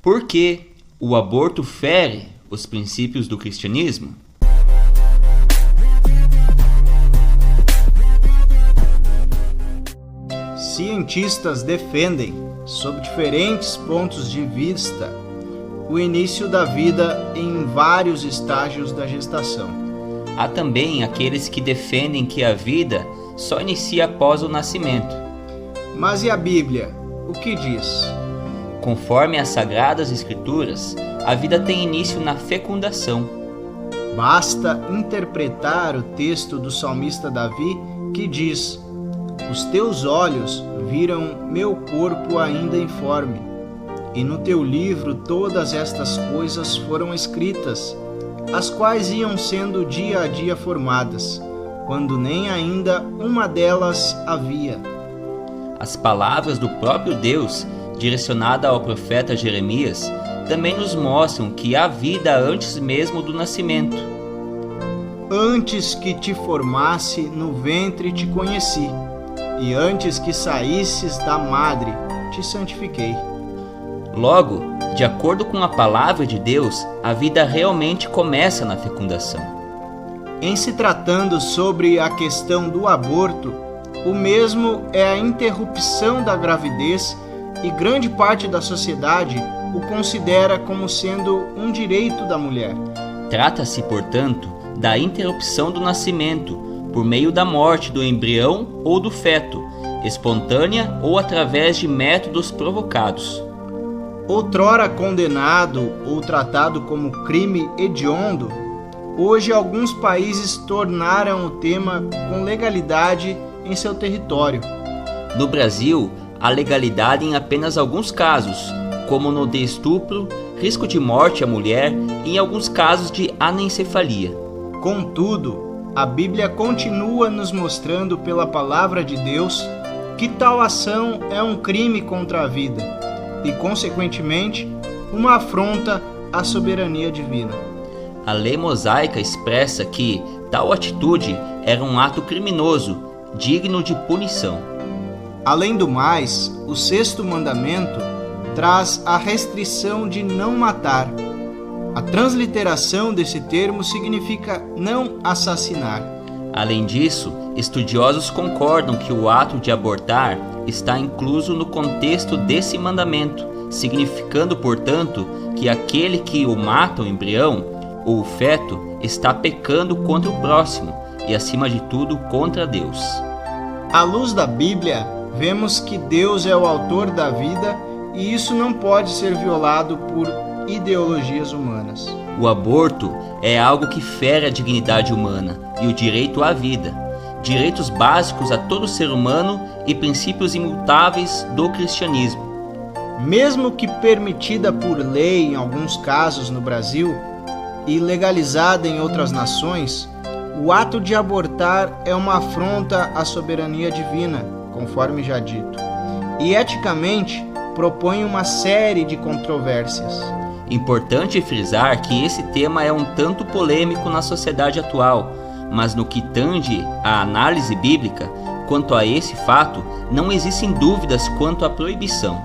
Por que o aborto fere os princípios do cristianismo? Cientistas defendem, sob diferentes pontos de vista, o início da vida em vários estágios da gestação. Há também aqueles que defendem que a vida só inicia após o nascimento. Mas e a Bíblia? O que diz? Conforme as Sagradas Escrituras, a vida tem início na fecundação. Basta interpretar o texto do salmista Davi, que diz: "Os teus olhos viram meu corpo ainda informe, e no teu livro todas estas coisas foram escritas, as quais iam sendo dia a dia formadas, quando nem ainda uma delas havia." As palavras do próprio Deus, direcionada ao profeta Jeremias, também nos mostram que há vida antes mesmo do nascimento. "Antes que te formasse no ventre te conheci, e antes que saísses da madre te santifiquei." Logo, de acordo com a palavra de Deus, a vida realmente começa na fecundação. Em se tratando sobre a questão do aborto, o mesmo é a interrupção da gravidez, e grande parte da sociedade o considera como sendo um direito da mulher. Trata-se, portanto, da interrupção do nascimento por meio da morte do embrião ou do feto, espontânea ou através de métodos provocados. Outrora condenado ou tratado como crime hediondo, hoje alguns países tornaram o tema com legalidade em seu território. No Brasil, há legalidade em apenas alguns casos, como no de estupro, risco de morte à mulher e em alguns casos de anencefalia. Contudo, a Bíblia continua nos mostrando pela palavra de Deus que tal ação é um crime contra a vida e, consequentemente, uma afronta à soberania divina. A lei mosaica expressa que tal atitude era um ato criminoso, digno de punição. Além do mais, o sexto mandamento traz a restrição de não matar. A transliteração desse termo significa não assassinar. Além disso, estudiosos concordam que o ato de abortar está incluso no contexto desse mandamento, significando, portanto, que aquele que o mata o embrião ou o feto está pecando contra o próximo e, acima de tudo, contra Deus. À luz da Bíblia, vemos que Deus é o autor da vida e isso não pode ser violado por ideologias humanas. O aborto é algo que fere a dignidade humana e o direito à vida, direitos básicos a todo ser humano e princípios imutáveis do cristianismo. Mesmo que permitida por lei em alguns casos no Brasil e legalizada em outras nações, o ato de abortar é uma afronta à soberania divina, conforme já dito, e eticamente propõe uma série de controvérsias. Importante frisar que esse tema é um tanto polêmico na sociedade atual, mas no que tange à análise bíblica, quanto a esse fato, não existem dúvidas quanto à proibição.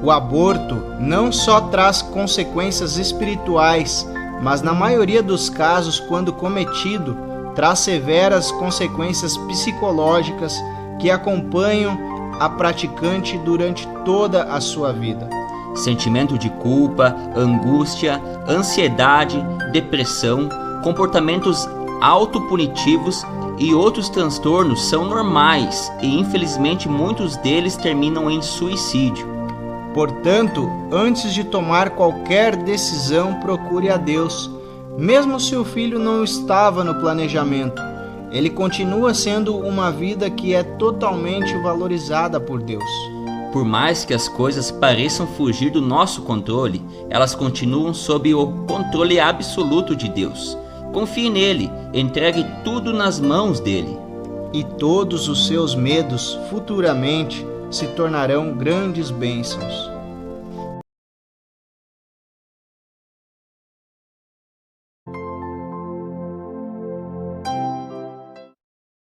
O aborto não só traz consequências espirituais, mas na maioria dos casos, quando cometido, traz severas consequências psicológicas que acompanham a praticante durante toda a sua vida. Sentimento de culpa, angústia, ansiedade, depressão, comportamentos autopunitivos e outros transtornos são normais e, infelizmente, muitos deles terminam em suicídio. Portanto, antes de tomar qualquer decisão, procure a Deus. Mesmo se o filho não estava no planejamento, ele continua sendo uma vida que é totalmente valorizada por Deus. Por mais que as coisas pareçam fugir do nosso controle, elas continuam sob o controle absoluto de Deus. Confie nele, entregue tudo nas mãos dele. E todos os seus medos futuramente se tornarão grandes bênçãos.